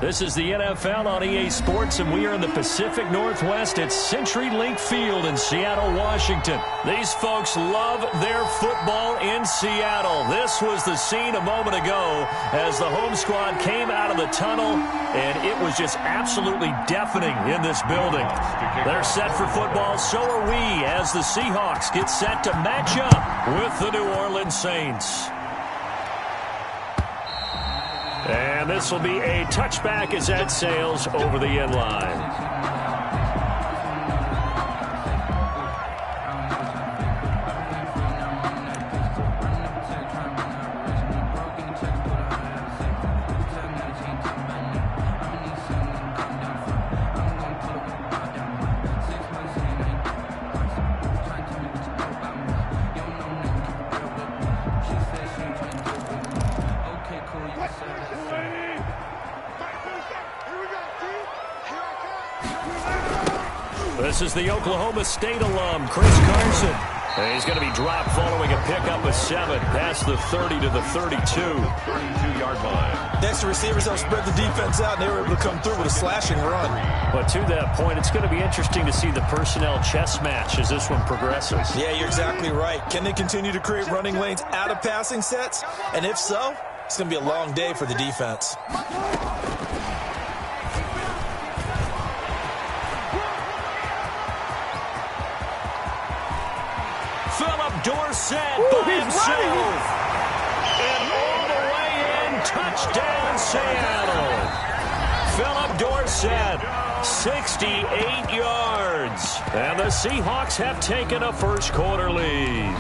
This is the NFL on EA Sports, and we are in the Pacific Northwest at CenturyLink Field in Seattle, Washington. These folks love their football in Seattle. This was the scene a moment ago as the home squad came out of the tunnel, and it was just absolutely deafening in this building. They're set for football, so are we, as the Seahawks get set to match up with the New Orleans Saints. And this will be a touchback as that sails over the end line. This is the Oklahoma State alum, Chris Carson. And he's going to be dropped following a pickup of 7 past the 30 to the 32-yard line. Next, the receivers have spread the defense out, and they were able to come through with a slashing run. But to that point, it's going to be interesting to see the personnel chess match as this one progresses. Yeah, you're exactly right. Can they continue to create running lanes out of passing sets? And if so, it's going to be a long day for the defense. Dorsett by himself. And all the way in, touchdown Seattle. Philip Dorsett, 68 yards. And the Seahawks have taken a first-quarter lead.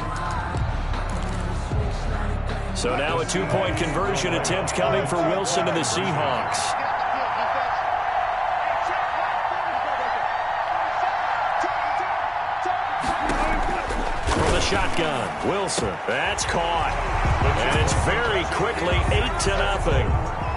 So now a two-point conversion attempt coming for Wilson and the Seahawks. Shotgun. Wilson. That's caught. And it's very quickly 8-0.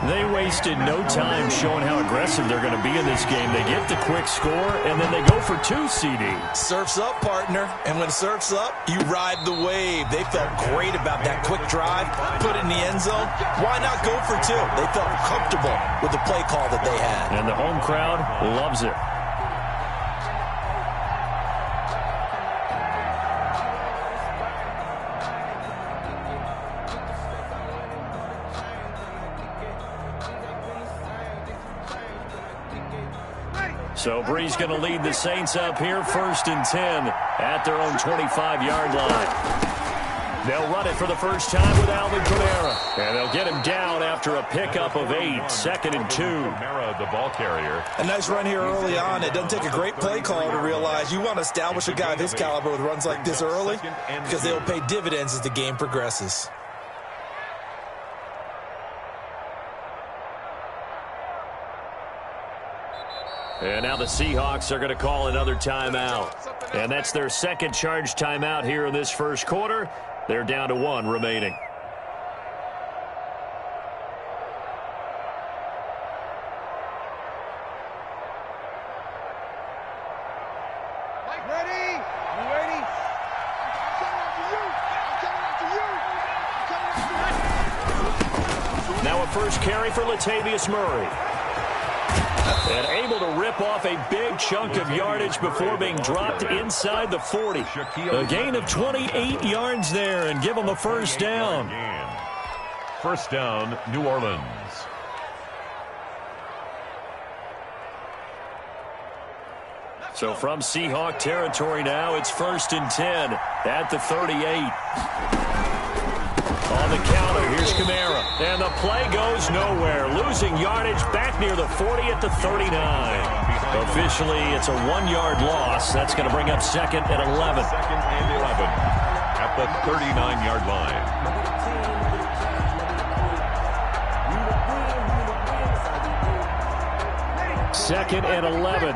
They wasted no time showing how aggressive they're going to be in this game. They get the quick score, and then they go for 2, CD. Surf's up, partner. And when surf's up, you ride the wave. They felt great about that quick drive. Put it in the end zone. Why not go for 2? They felt comfortable with the play call that they had. And the home crowd loves it. So Bree's going to lead the Saints up here, 1st and 10 at their own 25-yard line. They'll run it for the first time with Alvin Kamara. And they'll get him down after a pickup of 8, 2nd and 2. Kamara, the ball carrier. A nice run here early on. It doesn't take a great play call to realize you want to establish a guy of his caliber with runs like this early because they'll pay dividends as the game progresses. And now the Seahawks are going to call another timeout. And that's their second charge timeout here in this first quarter. They're down to 1 remaining. Ready? You ready? Now a first carry for Latavius Murray. And able to rip off a big chunk of yardage before being dropped inside the 40. A gain of 28 yards there and give them a first down. First down, New Orleans. So from Seahawk territory now, it's 1st and 10 at the 38. On the counter, here's Kamara. And the play goes nowhere. Losing yardage back near the 40 at the 39. Officially, it's a 1-yard loss. That's going to bring up 2nd and 11. 2nd and 11 at the 39-yard line. Second and 11.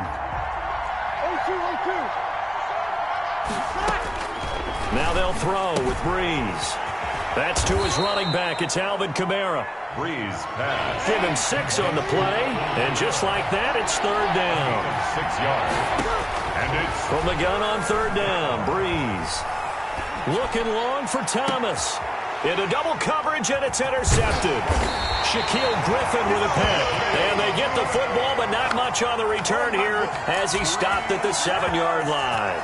Now they'll throw with Breeze. That's to his running back. It's Alvin Kamara. Breeze pass. Give him 6 on the play. And just like that, it's 3rd down. 6 yards. And it's from the gun on 3rd down. Breeze. Looking long for Thomas. Into double coverage, and it's intercepted. Shaquille Griffin with a pick. And they get the football, but not much on the return here as he stopped at the 7-yard line.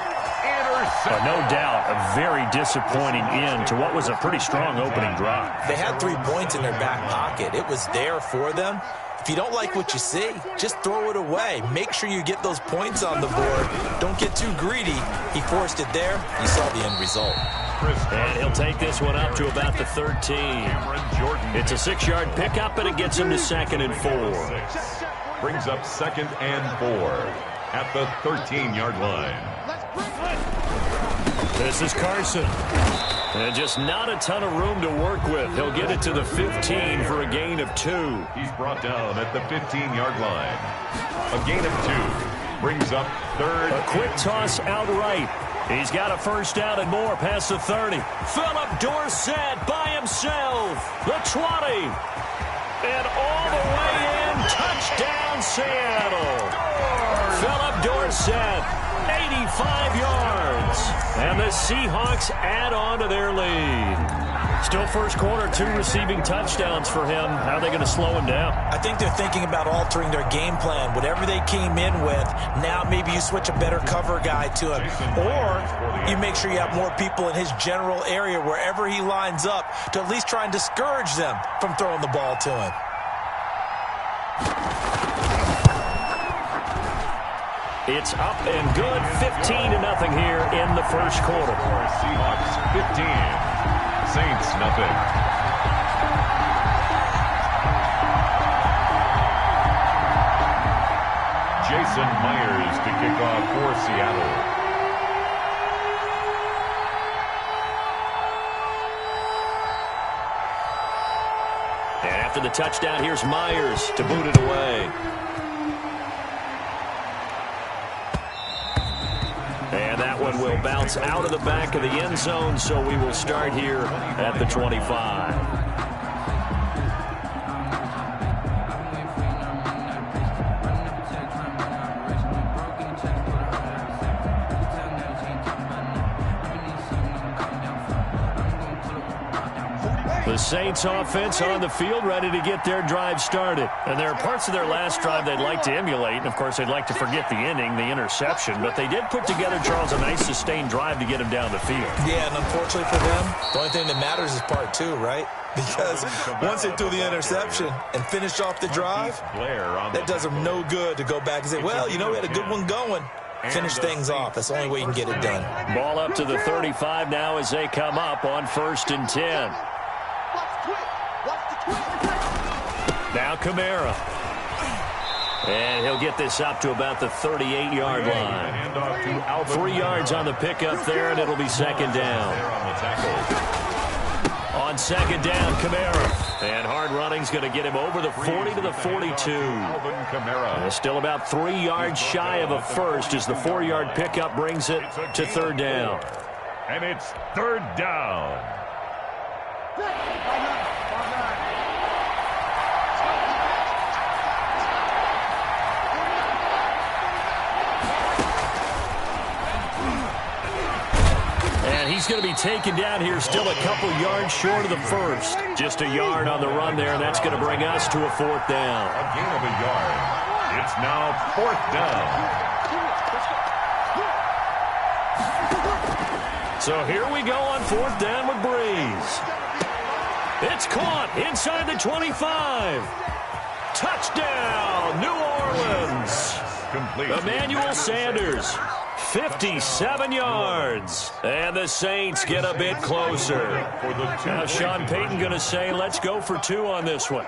No doubt, a very disappointing end to what was a pretty strong opening drive. They had 3 points in their back pocket. It was there for them. If you don't like what you see, just throw it away. Make sure you get those points on the board. Don't get too greedy. He forced it there. You saw the end result. And he'll take this one up to about the 13. It's a 6-yard pickup, and it gets him to 2nd and 4. Brings up 2nd and 4 at the 13-yard line. This is Carson. And just not a ton of room to work with. He'll get it to the 15 for a gain of 2. He's brought down at the 15-yard line. A gain of 2. Brings up 3rd. A quick toss outright. He's got a first down and more past the 30. Philip Dorsett by himself. The 20. And all the way in. Touchdown, Seattle. Philip Dorsett, 85 yards. And the Seahawks add on to their lead. Still first quarter, 2 receiving touchdowns for him. How are they going to slow him down? I think they're thinking about altering their game plan. Whatever they came in with, now maybe you switch a better cover guy to him. Or you make sure you have more people in his general area wherever he lines up to at least try and discourage them from throwing the ball to him. It's up and good, 15-0 here in the first quarter. Seahawks 15. Saints nothing. Jason Myers to kick off for Seattle. And after the touchdown, here's Myers to boot it away. And that one will bounce out of the back of the end zone, so we will start here at the 25. The Saints offense on the field, ready to get their drive started. And there are parts of their last drive they'd like to emulate. And, of course, they'd like to forget the ending, the interception. But they did put together, Charles, a nice sustained drive to get him down the field. Yeah, and unfortunately for them, the only thing that matters is part 2, right? Because once they threw the interception and finished off the drive, that does them no good to go back and say, well, you know, we had a good one going. Finish things off. That's the only way you can get it done. Ball up to the 35 now as they come up on 1st and 10. Now Kamara. And he'll get this up to about the 38-yard line. 3 yards on the pickup there, and it'll be 2nd down. On 2nd down, Kamara. And hard running's going to get him over the 40 to the 42. And still about 3 yards shy of a first as the 4-yard pickup brings it to 3rd down. And it's 3rd down. He's going to be taken down here, still a couple yards short of the first. Just a yard on the run there, and that's going to bring us to a 4th down. A gain of a yard. It's now 4th down. So here we go on 4th down with Breeze. It's caught inside the 25. Touchdown, New Orleans. Complete. Emmanuel Sanders. 57 yards. And the Saints get a bit closer. Now Sean Payton going to say, let's go for 2 on this one.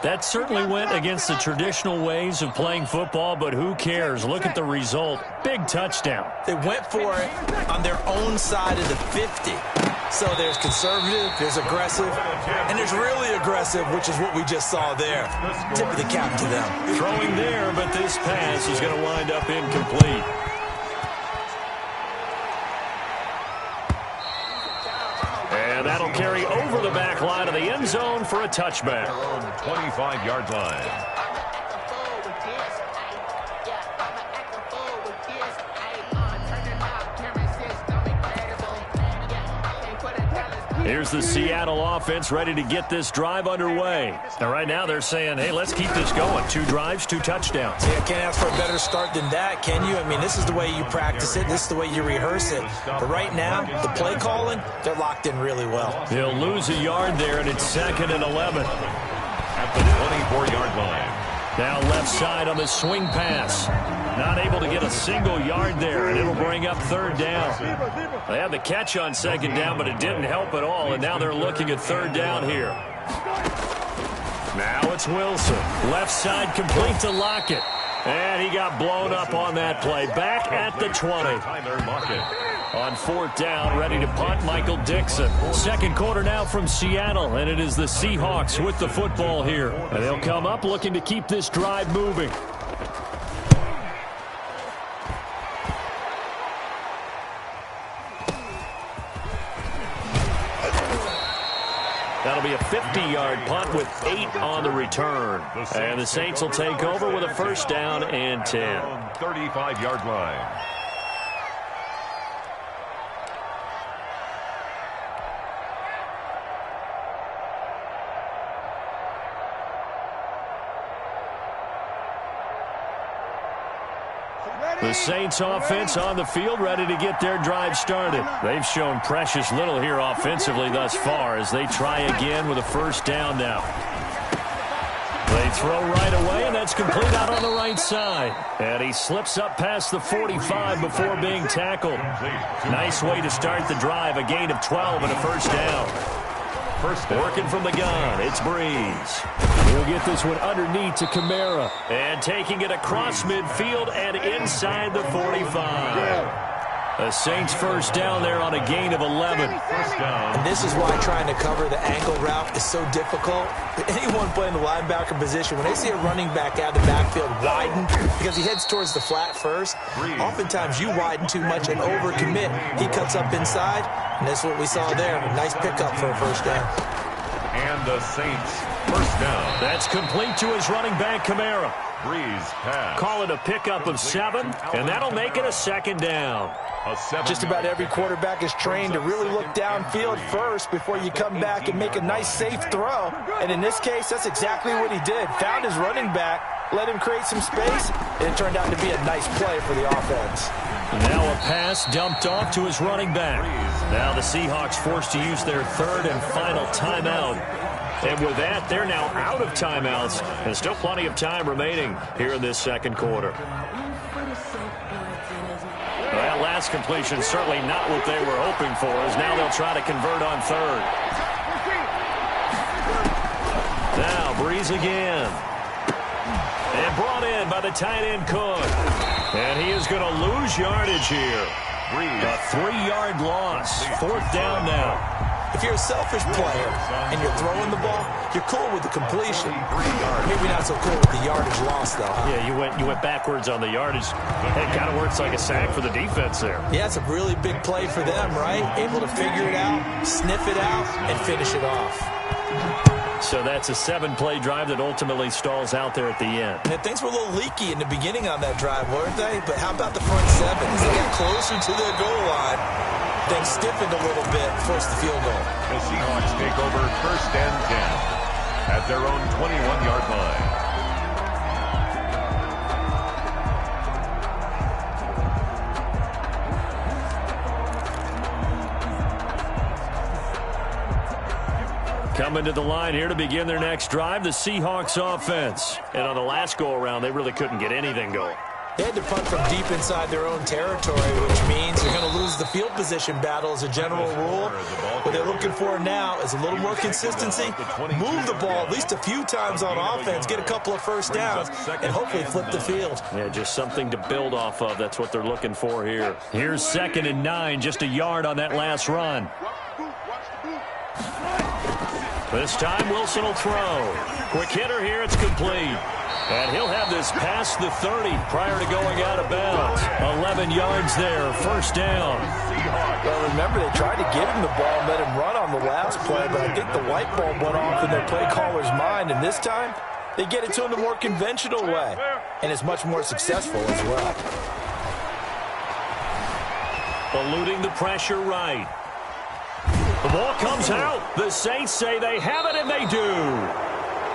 That certainly went against the traditional ways of playing football, but who cares? Look at the result. Big touchdown. They went for it on their own side of the 50. So there's conservative, there's aggressive, and there's really aggressive, which is what we just saw there. Tip of the cap to them. Throwing there, but this pass is going to wind up incomplete. And that'll carry over the back line of the end zone for a touchback. 25-yard line. Here's the Seattle offense ready to get this drive underway. And right now they're saying, hey, let's keep this going. 2 drives, 2 touchdowns. Yeah, can't ask for a better start than that, can you? I mean, this is the way you practice it. This is the way you rehearse it. But right now, the play calling, they're locked in really well. He'll lose a yard there, and it's 2nd and 11. At the 24-yard line. Now left side on the swing pass. Not able to get a single yard there, and it'll bring up 3rd down. They had the catch on 2nd down, but it didn't help at all, and now they're looking at 3rd down here. Now it's Wilson. Left side complete to Lockett. And he got blown up on that play. Back at the 20. On 4th down, ready to punt, Michael Dixon. Second quarter now from Seattle, and it is the Seahawks with the football here. And they'll come up looking to keep this drive moving. That'll be a 50-yard punt with 8 on the return. And the Saints will take over with a 1st down and 10. 35-yard line. The Saints offense on the field, ready to get their drive started. They've shown precious little here offensively thus far as they try again with a 1st down now. They throw right away, and that's complete out on the right side. And he slips up past the 45 before being tackled. Nice way to start the drive, a gain of 12 and a 1st down. Working from the gun, it's Breeze. He'll get this one underneath to Kamara. And taking it across midfield and inside the 45. The Saints 1st down there on a gain of 11. And this is why trying to cover the angle route is so difficult. Anyone playing the linebacker position, when they see a running back out of the backfield widen because he heads towards the flat first, oftentimes you widen too much and overcommit. He cuts up inside, and that's what we saw there. A nice pickup for a 1st down. And the Saints 1st down. That's complete to his running back, Kamara. Breeze pass. Call it a pickup of 7, and that'll make it a 2nd down. Just about every quarterback is trained to really look downfield first before you come back and make a nice, safe throw. And in this case, that's exactly what he did. Found his running back, let him create some space, and it turned out to be a nice play for the offense. Now a pass dumped off to his running back. Now the Seahawks forced to use their 3rd and final timeout. And with that, they're now out of timeouts, and still plenty of time remaining here in this 2nd quarter. That last completion certainly not what they were hoping for, as now they'll try to convert on 3rd. Now Breeze again. And brought in by the tight end Cook. And he is going to lose yardage here. A 3-yard loss. 4th down now. If you're a selfish player and you're throwing the ball, you're cool with the completion. Maybe not so cool with the yardage loss, though. Huh? Yeah, you went backwards on the yardage. It kind of works like a sack for the defense there. Yeah, it's a really big play for them, right? Able to figure it out, sniff it out, and finish it off. So that's a 7-play drive that ultimately stalls out there at the end. And things were a little leaky in the beginning on that drive, weren't they? But how about the front 7? As they got closer to their goal line, things stiffened a little bit, forced the field goal. The Seahawks take over 1st and 10 at their own 21-yard line. Coming to the line here to begin their next drive, the Seahawks offense. And on the last go-around, they really couldn't get anything going. They had to punt from deep inside their own territory, which means they're going to lose the field position battle as a general rule. What they're looking for now is a little more consistency, move the ball at least a few times on offense, get a couple of 1st downs, and hopefully flip the field. Yeah, just something to build off of. That's what they're looking for here. Here's 2nd and 9, just a yard on that last run. This time Wilson will throw. Quick hitter here, it's complete. And he'll have this past the 30 prior to going out of bounds. 11 yards there, 1st down. Well, remember, they tried to give him the ball and let him run on the last play, but I think the light bulb went off in their play caller's mind, and this time they get it to him the more conventional way, and it's much more successful as well. Eluding the pressure right. The ball comes out. The Saints say they have it, and they do.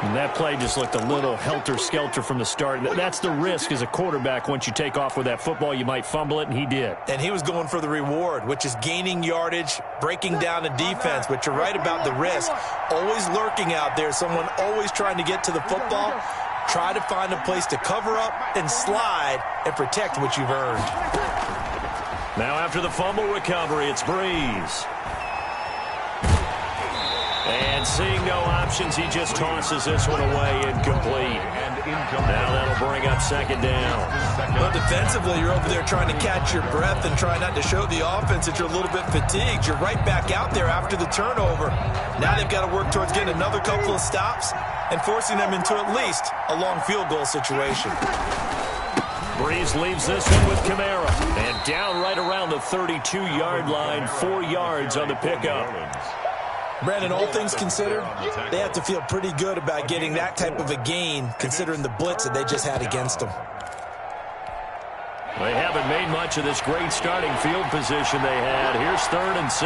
And that play just looked a little helter-skelter from the start. That's the risk as a quarterback. Once you take off with that football, you might fumble it, and he did. And he was going for the reward, which is gaining yardage, breaking down the defense. But you're right about the risk. Always lurking out there, someone always trying to get to the football. Try to find a place to cover up and slide and protect what you've earned. Now after the fumble recovery, it's Breeze. And seeing no options, he just tosses this one away incomplete. Now that'll bring up second down. Well, defensively, you're over there trying to catch your breath and try not to show the offense that you're a little bit fatigued. You're right back out there after the turnover. Now they've got to work towards getting another couple of stops and forcing them into at least a long field goal situation. Breeze leaves this one with Kamara. And down right around the 32-yard line, 4 yards on the pickup. Brandon, all things considered, they have to feel pretty good about getting that type of a gain, considering the blitz that they just had against them. They haven't made much of this great starting field position they had. Here's 3rd and 6.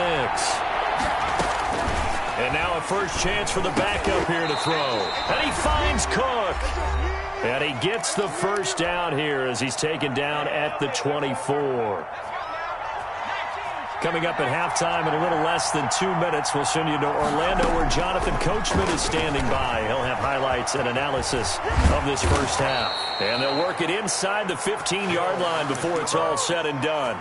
And now a first chance for the backup here to throw. And he finds Cook. And he gets the first down here as he's taken down at the 24. Coming up at halftime in a little less than 2 minutes, we'll send you to Orlando where Jonathan Coachman is standing by. He'll have highlights and analysis of this first half. And they'll work it inside the 15-yard line before it's all said and done.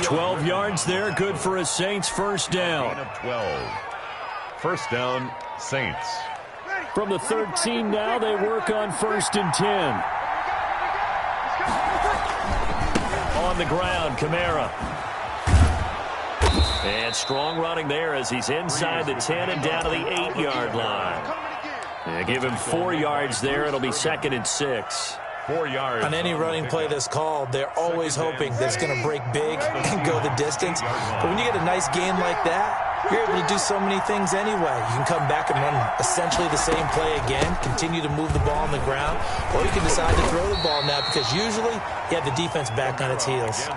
12 yards there, good for a Saints first down. 12. First down, Saints. From the 13 now, they work on 1st and 10. On the ground, Kamara. And strong running there as he's inside the 10 and down to the 8-yard line. And give him 4 yards there. It'll be 2nd and 6. 4 yards. On any running play that's called, they're always hoping that it's going to break big and go the distance. But when you get a nice gain like that, you're able to do so many things anyway. You can come back and run essentially the same play again, continue to move the ball on the ground, or you can decide to throw the ball now because usually you have the defense back on its heels.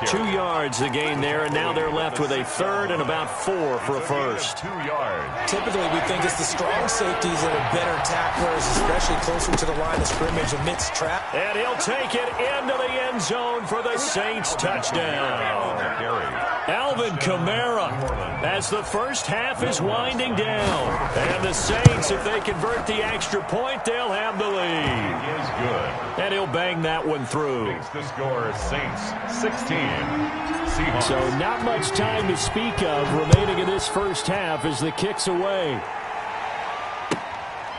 2 yards the gain there, and now they're left with a 3rd and about 4 for a first. 2 yards. Typically, we think it's the strong safeties that are better tacklers, especially closer to the line of scrimmage amidst trap. And he'll take it into the end zone for the Saints touchdown. Alvin Kamara, as the first half is winding down. And the Saints, if they convert the extra point, they'll have the lead. He is good. And he'll bang that one through. Makes the score Saints 16. Seahawks. So not much time to speak of remaining in this first half as the kick's away.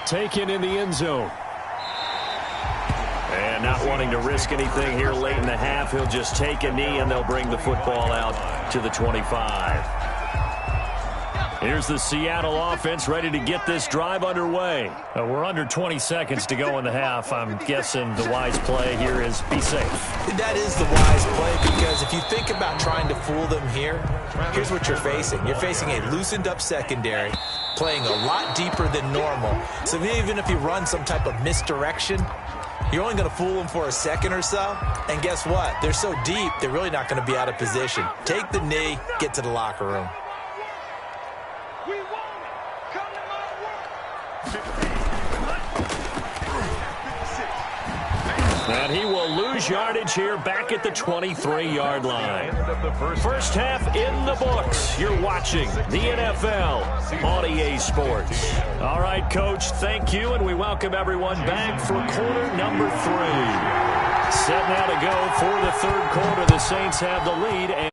Taken in the end zone. And not wanting to risk anything here late in the half, he'll just take a knee and they'll bring the football out to the 25. Here's the Seattle offense ready to get this drive underway. We're under 20 seconds to go in the half. I'm guessing the wise play here is be safe. That is the wise play because if you think about trying to fool them here, here's what you're facing. You're facing a loosened up secondary, playing a lot deeper than normal. So even if you run some type of misdirection, you're only going to fool them for a second or so. And guess what? They're so deep, they're really not going to be out of position. Take the knee, get to the locker room. And he will lose yardage here back at the 23-yard line. First half in the books. You're watching the NFL on EA Sports. All right, Coach, thank you, and we welcome everyone back for quarter number 3. Set now to go for the third quarter. The Saints have the lead. And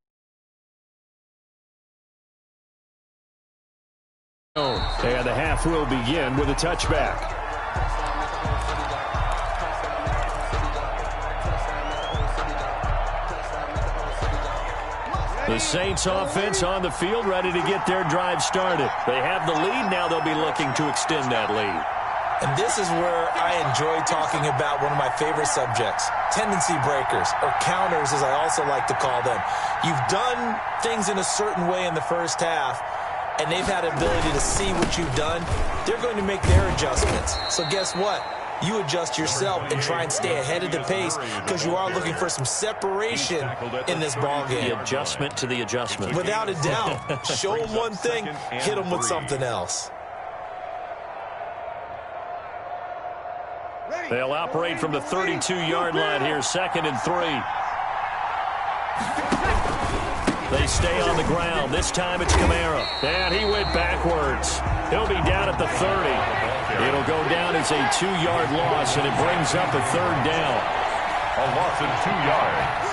the half will begin with a touchback. The Saints offense on the field ready to get their drive started. They have the lead. Now they'll be looking to extend that lead. And this is where I enjoy talking about one of my favorite subjects, tendency breakers, or counters as I also like to call them. You've done things in a certain way in the first half, and they've had ability to see what you've done. They're going to make their adjustments. So guess what? you adjust yourself and try and stay ahead of the pace because you are looking for some separation in this ball game. The adjustment to the adjustment. Without a doubt. Show them one thing, hit them with something else. They'll operate from the 32-yard line here, 2nd and 3. They stay on the ground. This time it's Kamara. And he went backwards. He'll be down at the 30. It'll go down as a 2-yard loss, and it brings up a 3rd down. A loss of 2 yards.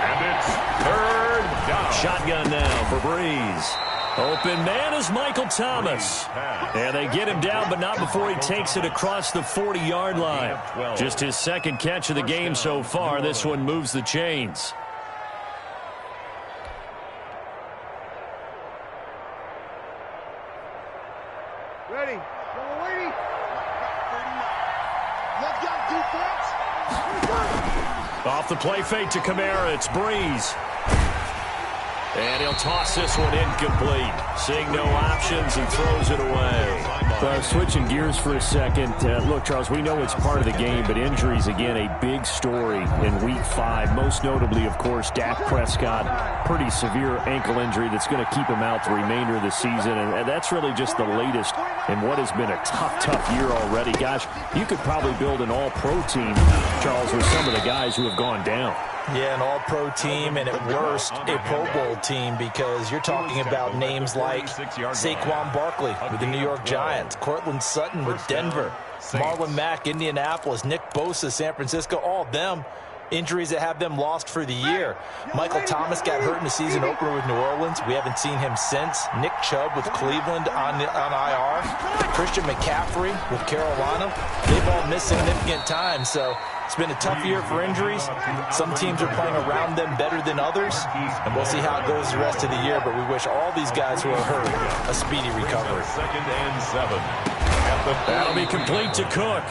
And it's 3rd down. Shotgun now for Breeze. Open man is Michael Thomas. And they get him down, but not before he takes it across the 40-yard line. Just his 2nd catch of the game so far. This one moves the chains. Ready. Lady. Let's go, defense. Off the play fake to Kamara. It's Breeze. And he'll toss this one incomplete. Seeing no options and throws it away. Switching gears for a second. Look, Charles, we know it's part of the game, but injuries, again, a big story in Week 5. Most notably, of course, Dak Prescott. Pretty severe ankle injury that's going to keep him out the remainder of the season. And that's really just the latest in what has been a tough year already. Gosh, you could probably build an all-pro team, Charles, with some of the guys who have gone down. Yeah, an all-pro team, and at worst, a Pro Bowl team, because you're talking about names like Saquon Barkley with the New York Giants, Cortland Sutton with Denver, Marlon Mack, Indianapolis, Nick Bosa, San Francisco, all of them injuries that have them lost for the year. Michael Thomas got hurt in the season opener with New Orleans. We haven't seen him since. Nick Chubb with Cleveland on IR. Christian McCaffrey with Carolina. They've all missed significant time, so it's been a tough year for injuries. Some teams are playing around them better than others, and we'll see how it goes the rest of the year, but we wish all these guys who are hurt a speedy recovery. 2nd and 7. That'll be complete to Cook.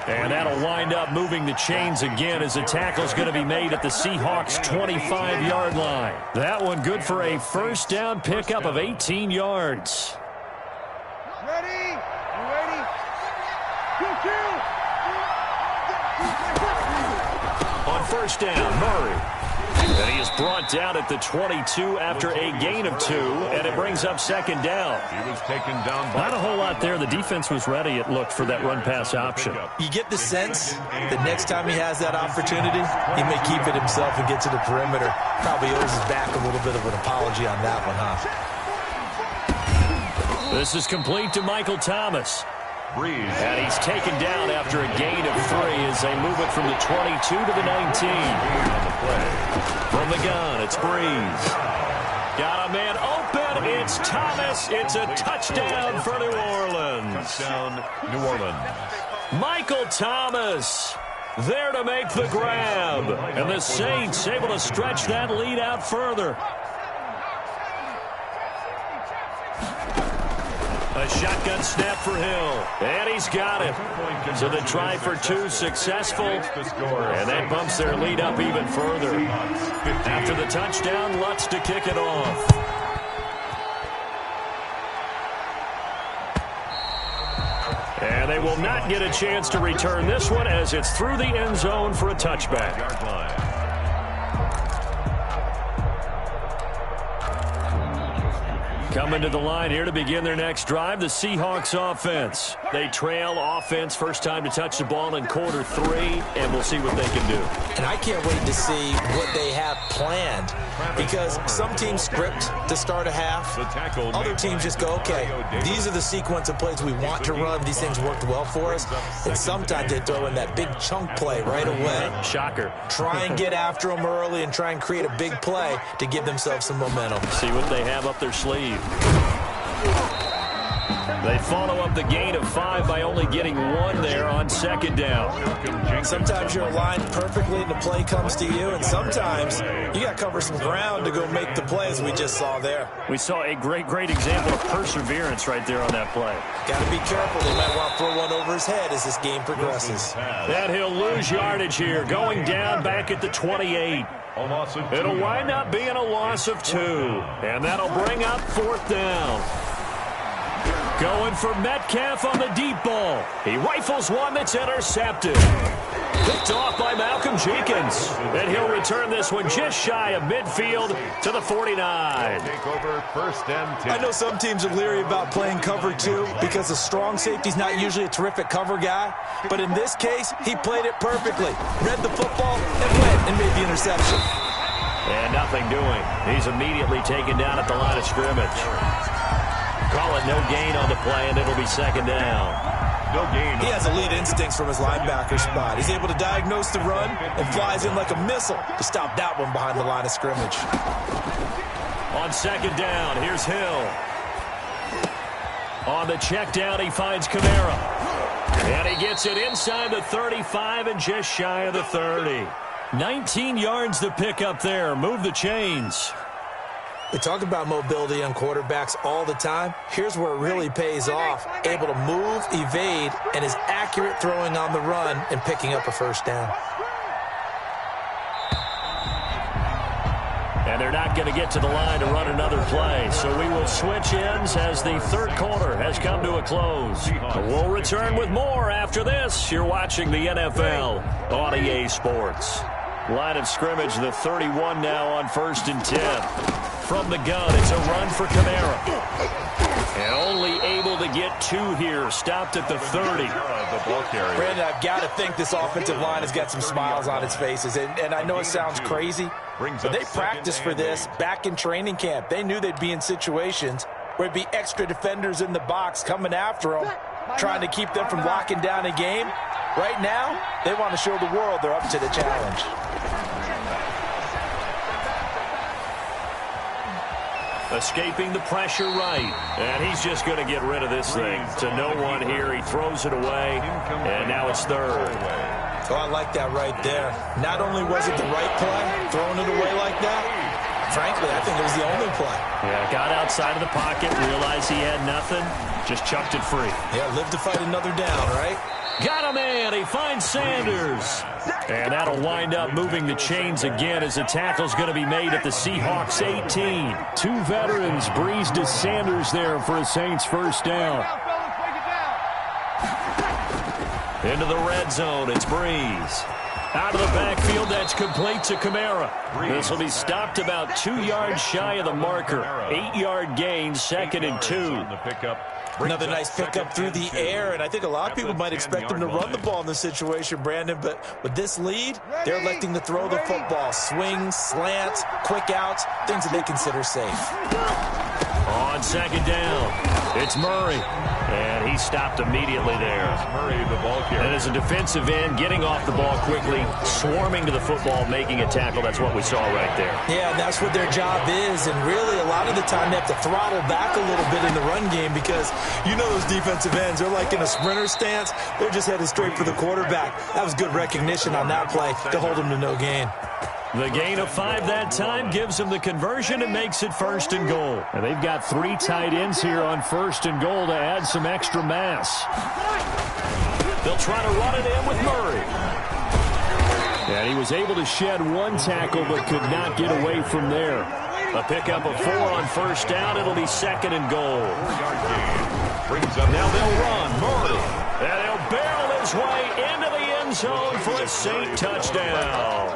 And that'll wind up moving the chains again as the tackle's going to be made at the Seahawks' 25-yard line. That one good for a 1st down pickup of 18 yards. Ready. You ready? On 1st down, Murray. And he is brought down at the 22 after a gain of 2, and it brings up 2nd down. He was taken down by Not a whole lot there. The defense was ready, it looked, for that run-pass option. You get the sense that next time he has that opportunity, he may keep it himself and get to the perimeter. Probably owes his back a little bit of an apology on that one, huh? This is complete to Michael Thomas. Breeze. And he's taken down after a gain of 3 as they move it from the 22 to the 19. From the gun, it's Breeze. Got a man open. It's Thomas. It's a touchdown for New Orleans. Touchdown, New Orleans. Michael Thomas there to make the grab. And the Saints able to stretch that lead out further. A shotgun snap for Hill. And he's got it. So the try for 2 successful. And that bumps their lead up even further. After the touchdown, Lutz to kick it off. And they will not get a chance to return this one as it's through the end zone for a touchback. Coming to the line here to begin their next drive, the Seahawks offense. They trail offense, first time to touch the ball in quarter 3, and we'll see what they can do. And I can't wait to see what they have planned, because some teams script to start a half. Other teams just go, okay, these are the sequence of plays we want to run. These things worked well for us. And sometimes they throw in that big chunk play right away. Shocker. Try and get after them early and try and create a big play to give themselves some momentum. See what they have up their sleeve. They follow up the gain of 5 by only getting 1 there on 2nd down. Sometimes you're aligned perfectly and the play comes to you, and sometimes you got to cover some ground to go make the play, as we just saw there. We saw a great example of perseverance right there on that play. Got to be careful. They might want to throw one over his head as this game progresses. That he'll lose yardage here, going down back at the 28. It'll wind up being a loss of 2, and that'll bring up 4th down. Going for Metcalf on the deep ball. He rifles one that's intercepted. Picked off by Malcolm Jenkins. And he'll return this one just shy of midfield to the 49. Take over 1st and 10. I know some teams are leery about playing cover 2 because a strong safety's not usually a terrific cover guy. But in this case, he played it perfectly. Read the football and went and made the interception. And nothing doing. He's immediately taken down at the line of scrimmage. Call it no gain on the play, and it'll be 2nd down. No gain. He has elite instincts from his linebacker spot. He's able to diagnose the run and flies in like a missile to stop that one behind the line of scrimmage. On 2nd down, here's Hill. On the check down, he finds Kamara. And he gets it inside the 35 and just shy of the 30. 19 yards to pick up there. Move the chains. We talk about mobility on quarterbacks all the time. Here's where it really pays off. Able to move, evade, and is accurate throwing on the run and picking up a 1st down. And they're not going to get to the line to run another play. So we will switch ends as the 3rd quarter has come to a close. We'll return with more after this. You're watching the NFL on EA Sports. Line of scrimmage, the 31 now on 1st and 10. From the gun, it's a run for Kamara. And only able to get 2 here. Stopped at the 30. Brandon, I've got to think this offensive line has got some smiles on its faces. And I know it sounds crazy, but they practiced for this back in training camp. They knew they'd be in situations where it'd be extra defenders in the box coming after them, trying to keep them from locking down a game. Right now, they want to show the world they're up to the challenge. Escaping the pressure right. And he's just going to get rid of this thing. To no one here. He throws it away. And now it's 3rd. Oh, I like that right there. Not only was it the right play, throwing it away like that, frankly, I think it was the only play. Yeah, got outside of the pocket, realized he had nothing, just chucked it free. Yeah, live to fight another down, right? Got a man. He finds Sanders. And that'll wind up moving the chains again as the tackle's going to be made at the Seahawks 18. 2 veterans, Breeze to Sanders there for a Saints 1st down. Into the red zone, it's Breeze. Out of the backfield, that's complete to Kamara. This will be stopped about 2 yards shy of the marker. 8-yard gain, 2nd and 2. Another nice pickup through the air, and I think a lot of people might expect him to run the ball in this situation, Brandon, but with this lead, they're electing to throw the football. Swings, slants, quick outs, things that they consider safe. On 2nd down, it's Murray, and he stopped immediately there. Murray, the ball carrier. And as a defensive end, getting off the ball quickly, swarming to the football, making a tackle, that's what we saw right there. Yeah, that's what their job is, and really a lot of the time they have to throttle back a little bit in the run game because you know those defensive ends, they're like in a sprinter stance. They're just headed straight for the quarterback. That was good recognition on that play to hold him to no gain. The gain of 5 that time gives them the conversion and makes it 1st and goal. And they've got 3 tight ends here on 1st and goal to add some extra mass. They'll try to run it in with Murray. And he was able to shed 1 tackle but could not get away from there. A pickup of 4 on 1st down. It'll be 2nd and goal. Now they'll run. Murray. And he'll barrel his way into the end zone for a Saint touchdown.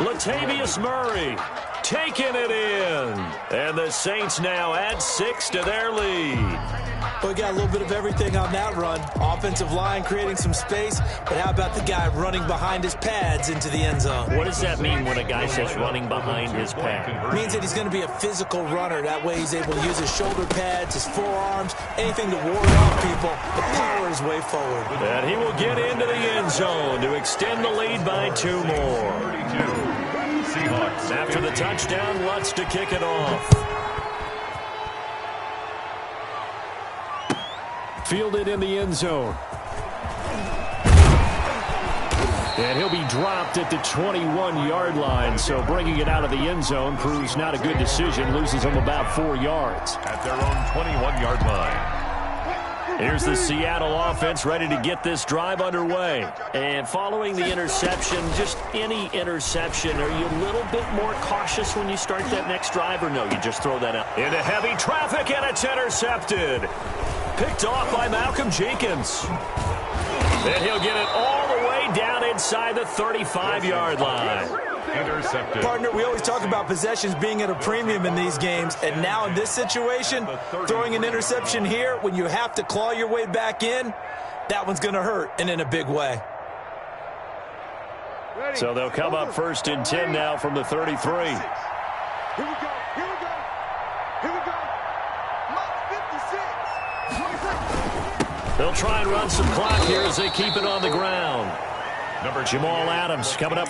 Latavius Murray taking it in. And the Saints now add 6 to their lead. We got a little bit of everything on that run. Offensive line creating some space, but how about the guy running behind his pads into the end zone? What does that mean when a guy says running behind his pad? It means that he's going to be a physical runner. That way he's able to use his shoulder pads, his forearms, anything to ward off people. The power is way forward. And he will get into the end zone to extend the lead by 2 more. After the touchdown, Lutz to kick it off. Fielded in the end zone. And he'll be dropped at the 21-yard line, so bringing it out of the end zone proves not a good decision. Loses him about 4 yards. At their own 21-yard line. Here's the Seattle offense ready to get this drive underway. And following the interception, just any interception, are you a little bit more cautious when you start that next drive, or no, you just throw that out? Into heavy traffic, and it's intercepted. Picked off by Malcolm Jenkins. And he'll get it all the way down inside the 35-yard line. Intercepted. Partner, we always talk about possessions being at a premium in these games, and now in this situation, throwing an interception here when you have to claw your way back in, that one's going to hurt, and in a big way. So they'll come up 1st and 10 now from the 33. Here we go. Here we go. Here we go. Mark 56. They'll try and run some clock here as they keep it on the ground. Number Jamal Adams coming up.